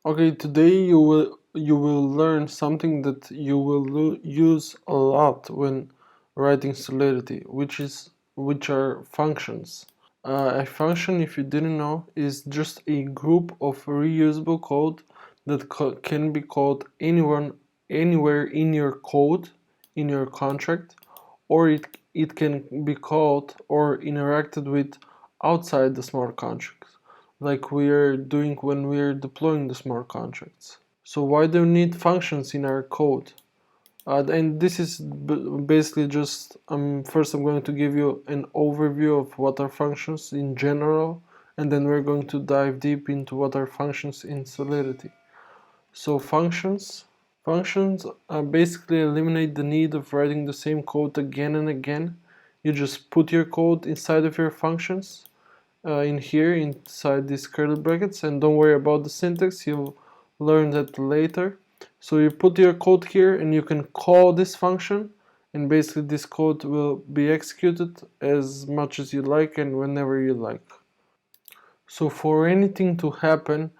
Okay, today you will learn something that you will use a lot when writing Solidity, which are functions. A function, if you didn't know, is just a group of reusable code that can be called anywhere in your code, in your contract, or it can be called or interacted with outside the smart contracts, like we are doing when we are deploying the smart contracts. So why do we need functions in our code? And this is basically just first I'm going to give you an overview of what are functions in general, and then we're going to dive deep into what are functions in Solidity. So functions basically eliminate the need of writing the same code again and again. You just put your code inside of your functions, in here inside these curly brackets, and don't worry about the syntax, you'll learn that later. So you put your code here and you can call this function, and basically this code will be executed as much as you like and whenever you like. So for anything to happen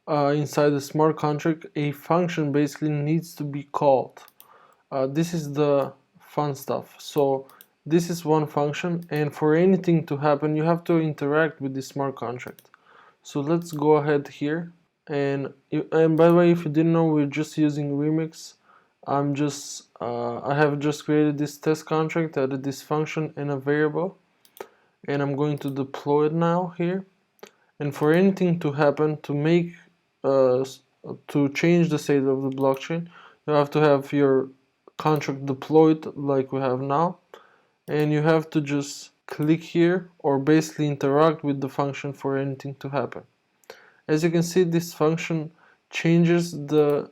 inside the smart contract, a function basically needs to be called. This is the fun stuff. So this is one function, and for anything to happen you have to interact with the smart contract. So let's go ahead here, and by the way, if you didn't know, we're just using Remix. I have just created this test contract, added this function and a variable, and I'm going to deploy it now here. And for anything to happen, uh, to change the state of the blockchain, you have to have your contract deployed like we have now, and you have to just click here or basically interact with the function for anything to happen. As you can see, this function changes the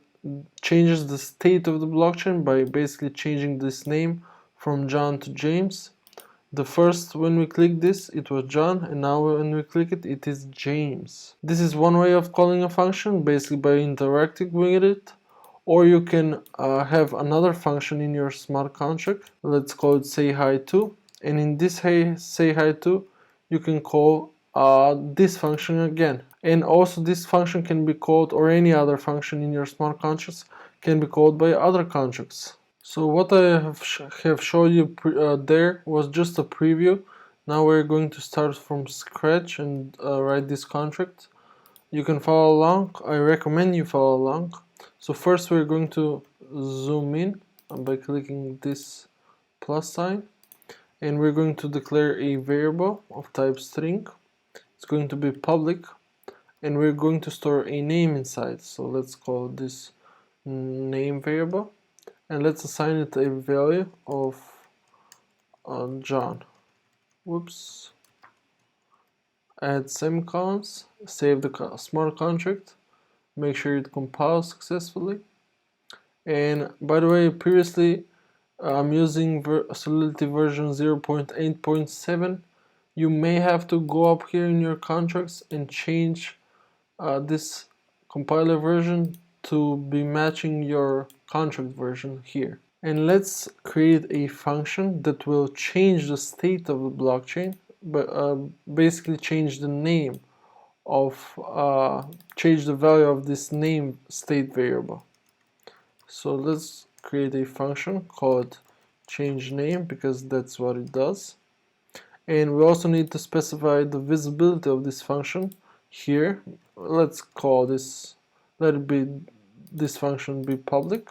state of the blockchain by basically changing this name from John to James. The first, when we click this, it was John, and now when we click it, it is James. This is one way of calling a function, basically by interacting with it. Or you can have another function in your smart contract. Let's call it say hi to. And in this say hi to, you can call this function again. And also this function can be called, or any other function in your smart contracts can be called by other contracts. So what I have showed you there was just a preview. Now we're going to start from scratch and write this contract. You can follow along. I recommend you follow along. So first we're going to zoom in by clicking this plus sign, and we're going to declare a variable of type string. It's going to be public, and we're going to store a name inside. So let's call this name variable, and let's assign it a value of John. Whoops. Add semicolons, save the smart contract, make sure it compiles successfully. And by the way, previously I'm using Solidity version 0.8.7. You may have to go up here in your contracts and change this compiler version to be matching your contract version here. And let's create a function that will change the state of the blockchain, but basically change the name of change the value of this name state variable. So let's create a function called change name, because that's what it does. And we also need to specify the visibility of this function here. Let's call this, let it be, this function be public.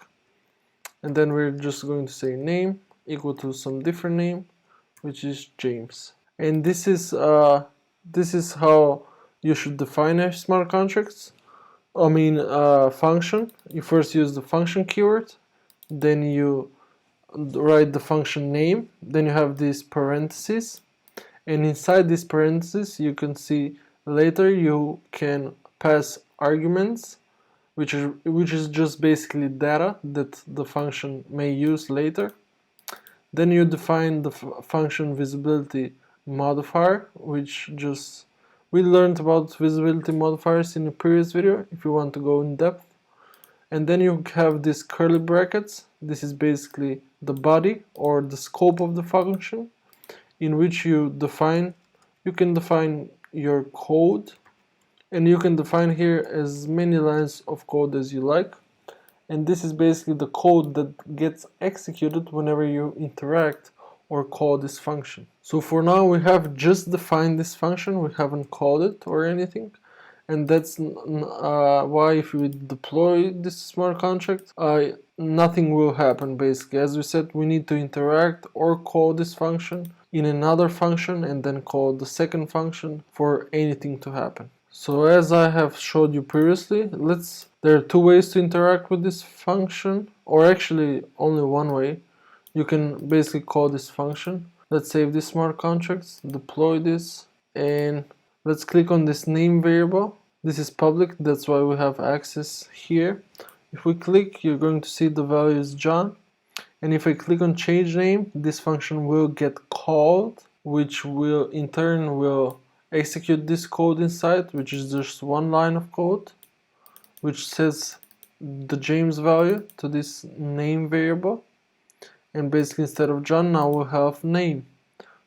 And then we're just going to say name equal to some different name, which is James. And this is how you should define a smart contracts. Function. You first use the function keyword, then you write the function name, then you have these parentheses, and inside these parentheses you can see later you can pass arguments, which is just basically data that the function may use later. Then you define the function visibility modifier, which just, we learned about visibility modifiers in a previous video if you want to go in depth. And then you have these curly brackets. This is basically the body or the scope of the function, in which you can define your code, And you can define here as many lines of code as you like. And this is basically the code that gets executed whenever you interact or call this function. So for now we have just defined this function, we haven't called it or anything. And that's why if we deploy this smart contract, nothing will happen basically. As we said, we need to interact or call this function in another function and then call the second function for anything to happen. So as I have showed you previously, there are two ways to interact with this function, or actually only one way. You can basically call this function. Let's save this smart contracts, deploy this, and let's click on this name variable. This is public, that's why we have access here. If we click, you're going to see the value is John. And if I click on change name, this function will get called, which will in turn will execute this code inside, which is just one line of code, which says the James value to this name variable. And basically instead of John, now we'll have name.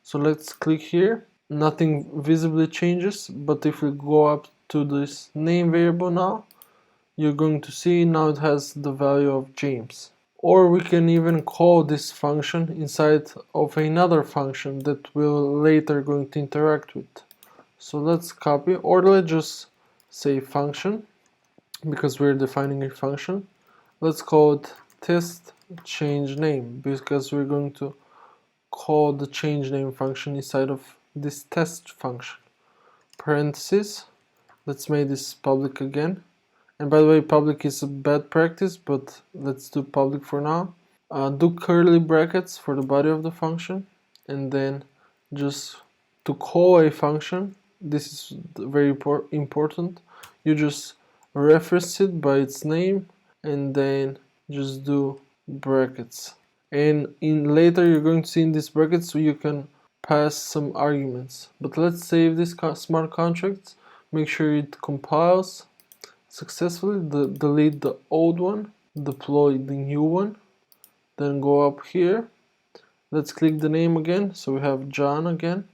So let's click here. Nothing visibly changes, but if we go up to this name variable now, you're going to see now it has the value of James. Or we can even call this function inside of another function that we're later going to interact with. So let's copy, or let's just say function, because we're defining a function. Let's call it test change name, because we're going to call the change name function inside of this test function. Parentheses, let's make this public again. And by the way, public is a bad practice, but let's do public for now. Do curly brackets for the body of the function, and then just to call a function, this is very important, you just reference it by its name and then just do brackets. And in later you're going to see in these brackets so you can pass some arguments. But let's save this smart contract, make sure it compiles successfully, delete the old one, deploy the new one, then go up here. Let's click the name again, so we have John again.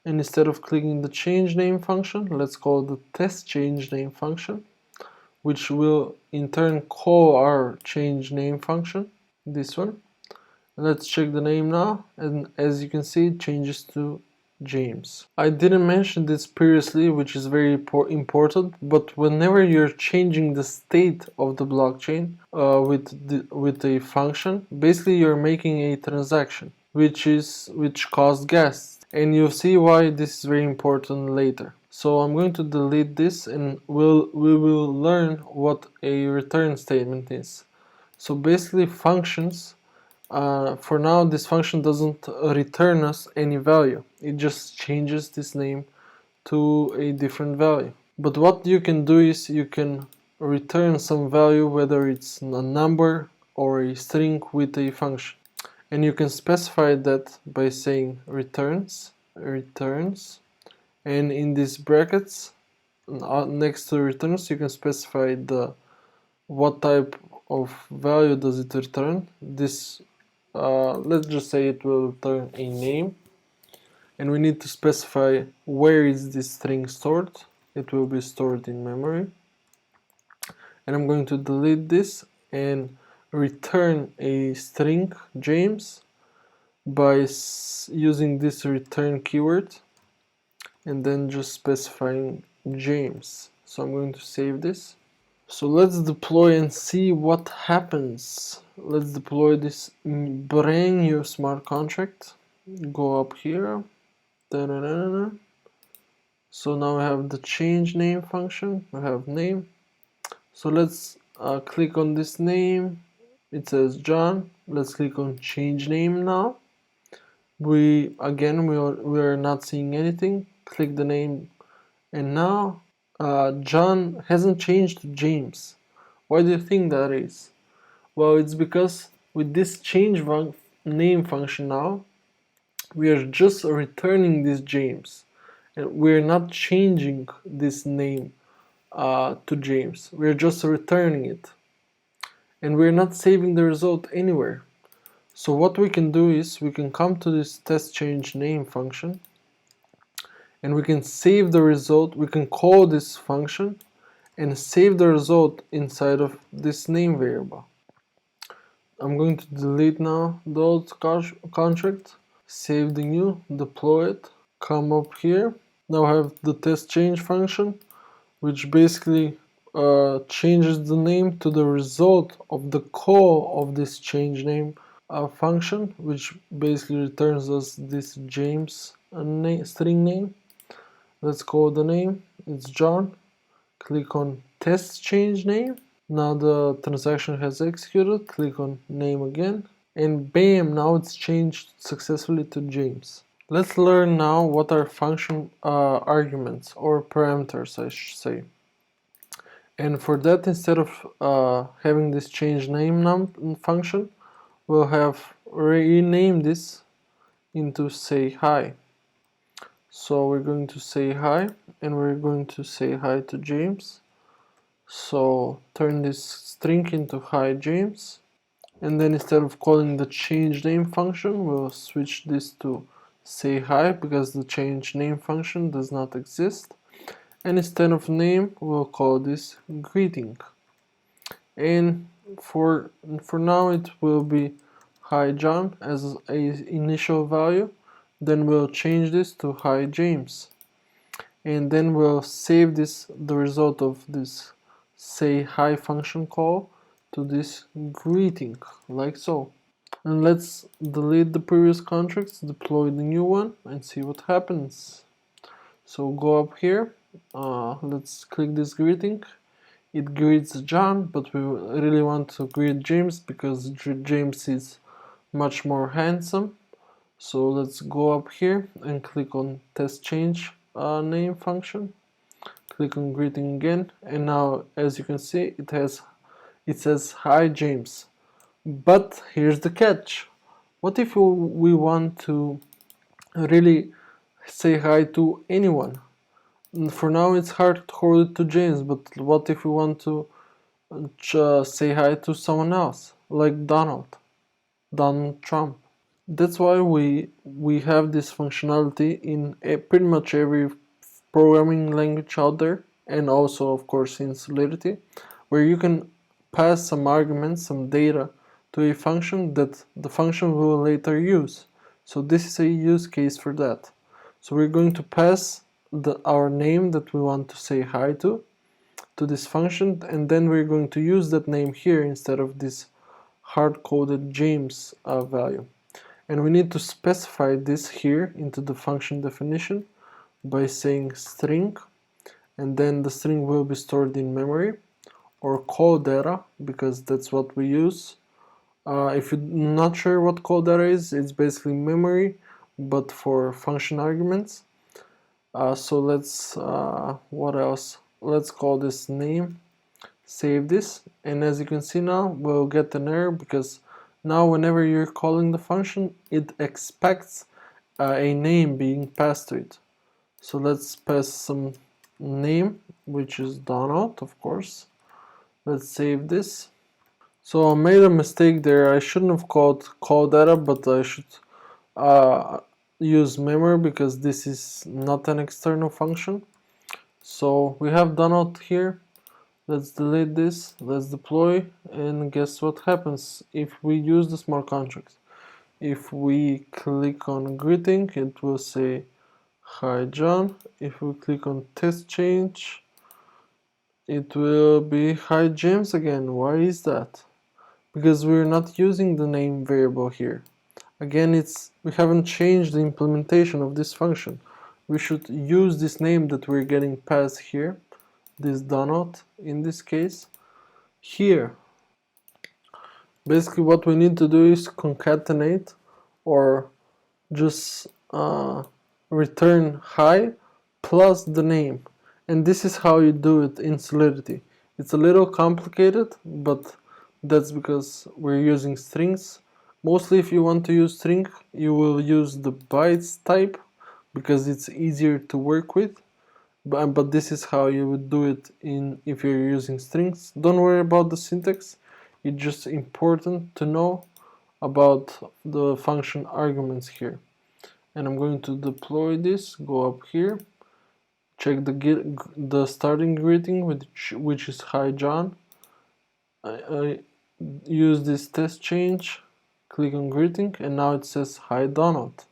And instead of clicking the change name function, let's call the test change name function, which will in turn call our change name function, this one. Let's check the name now, and as you can see, it changes to James. I didn't mention this previously, which is very important, but whenever you're changing the state of the blockchain with a function, basically you're making a transaction, which costs gas, and you'll see why this is very important later. So I'm going to delete this, and we will learn what a return statement is. So basically functions. For now, this function doesn't return us any value. It just changes this name to a different value. But what you can do is you can return some value, whether it's a number or a string with a function. And you can specify that by saying returns, and in these brackets next to returns you can specify what type of value does it return. This let's just say it will return a name, and we need to specify where is this string stored. It will be stored in memory, and I'm going to delete this and return a string James by using this return keyword and then just specifying James. So I'm going to save this. So let's deploy and see what happens. Let's deploy this brand new smart contract. Go up here. Da-da-da-da-da. So now we have the change name function. We have name. So let's click on this name. It says John. Let's click on change name now. We are not seeing anything. Click the name, and now John hasn't changed to James. Why do you think that is? Well, it's because with this change name function now, we are just returning this James, and we're not changing this name to James. We're just returning it, and we're not saving the result anywhere. So what we can do is we can come to this test change name function, and we can save the result. We can call this function and save the result inside of this name variable. I'm going to delete now the old contract, save the new, deploy it, come up here. Now I have the test change function, which basically changes the name to the result of the call of this change name function, which basically returns us this James string name. Let's call the name, it's John. Click on test change name. Now the transaction has executed. Click on name again, and bam, now it's changed successfully to James. Let's learn now what are function arguments or parameters, I should say. And for that, instead of having this change name function, we'll have rename this into say hi. So we're going to say hi, and we're going to say hi to James. So turn this string into hi James, and then instead of calling the change name function, we'll switch this to say hi because the change name function does not exist. And instead of name, we'll call this greeting. And for now, it will be hi John as a initial value. Then we'll change this to hi James, and then we'll save the result of this say hi function call to this greeting, like so. And let's delete the previous contracts, deploy the new one, and see what happens. So go up here, let's click this greeting. It greets John, but we really want to greet James because James is much more handsome. So let's go up here and click on test change name function. Click on greeting again, and now as you can see it says hi James. But here's the catch. What if we want to really say hi to anyone? For now it's hard to hold it to James, but what if we want to say hi to someone else, like Donald Trump? That's why we have this functionality in pretty much every programming language out there, and also of course in Solidity, where you can pass some arguments, some data to a function that the function will later use. So this is a use case for that. So we're going to pass our name that we want to say hi to this function, and then we're going to use that name here instead of this hard-coded James value. And we need to specify this here into the function definition by saying string, and then the string will be stored in memory, or call data, because that's what we use. If you're not sure what call data is, it's basically memory, but for function arguments. So let's, what else? Let's call this name, save this, and as you can see now, we'll get an error because now whenever you're calling the function, it expects a name being passed to it. So let's pass some name, which is Donald, of course. Let's save this. So I made a mistake there. I shouldn't have called call data, but I should use memory because this is not an external function. So we have Donald here. Let's delete this, let's deploy, and guess what happens if we use the smart contract. If we click on greeting, it will say hi John. If we click on test change, it will be hi James again. Why is that? Because we're not using the name variable here. Again, we haven't changed the implementation of this function. We should use this name that we're getting passed here, this Donald in this case, here. Basically what we need to do is concatenate or just return hi plus the name, and this is how you do it in Solidity. It's a little complicated, but that's because we're using strings. Mostly if you want to use string, you will use the bytes type because it's easier to work with. But this is how you would do it if you're using strings. Don't worry about the syntax. It's just important to know about the function arguments here. And I'm going to deploy this, go up here, check the starting greeting, which is hi John. I use this test change, click on greeting, and now it says hi Donald.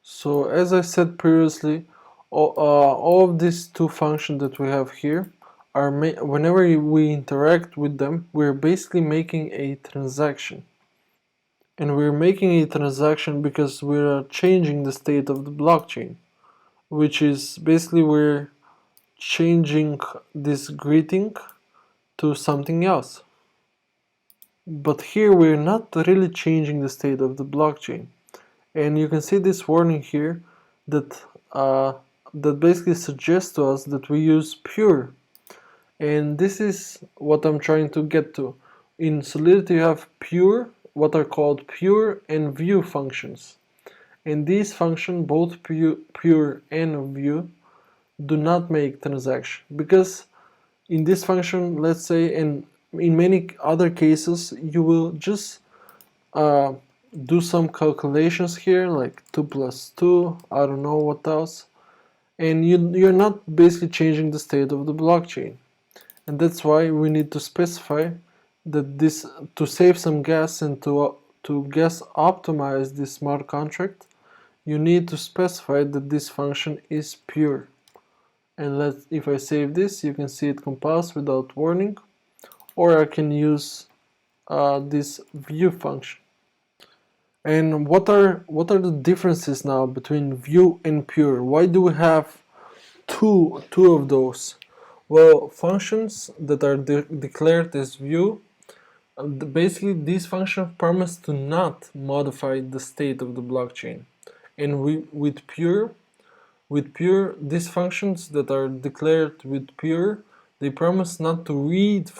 So as I said previously, all of these two functions that we have here are whenever we interact with them, we're basically making a transaction. And we're making a transaction because we're changing the state of the blockchain, which is basically we're changing this greeting to something else. But here we're not really changing the state of the blockchain. And you can see this warning here that that basically suggests to us that we use pure. And this is what I'm trying to get to. In Solidity you have pure, what are called pure and view functions. And these functions, both pure and view, do not make transaction, because in this function, let's say, and in many other cases, you will just uh, do some calculations here, like 2 plus 2, I don't know what else, and you're not basically changing the state of the blockchain. And that's why we need to specify that this, to save some gas and to gas optimize this smart contract, you need to specify that this function is pure. And if I save this, you can see it compiles without warning, or I can use this view function. And what are the differences now between view and pure? Why do we have two of those? Well, functions that are declared as view, basically these functions promise to not modify the state of the blockchain. And with pure, these functions that are declared with pure, they promise not to read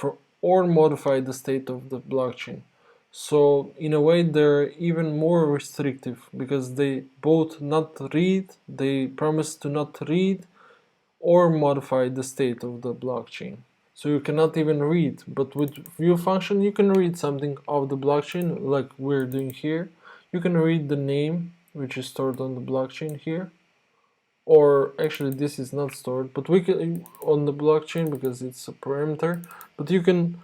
or modify the state of the blockchain. So in a way they're even more restrictive, because they both they promise to not read or modify the state of the blockchain. So you cannot even read, but with view function you can read something of the blockchain, like we're doing here. You can read the name which is stored on the blockchain here, or actually this is not stored, but we can on the blockchain because it's a parameter, but you can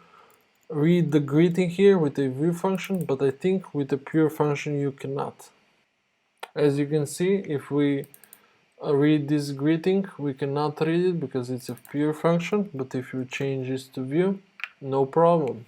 read the greeting here with a view function, but I think with a pure function you cannot. As you can see, if we read this greeting, we cannot read it because it's a pure function, but if you change this to view, no problem.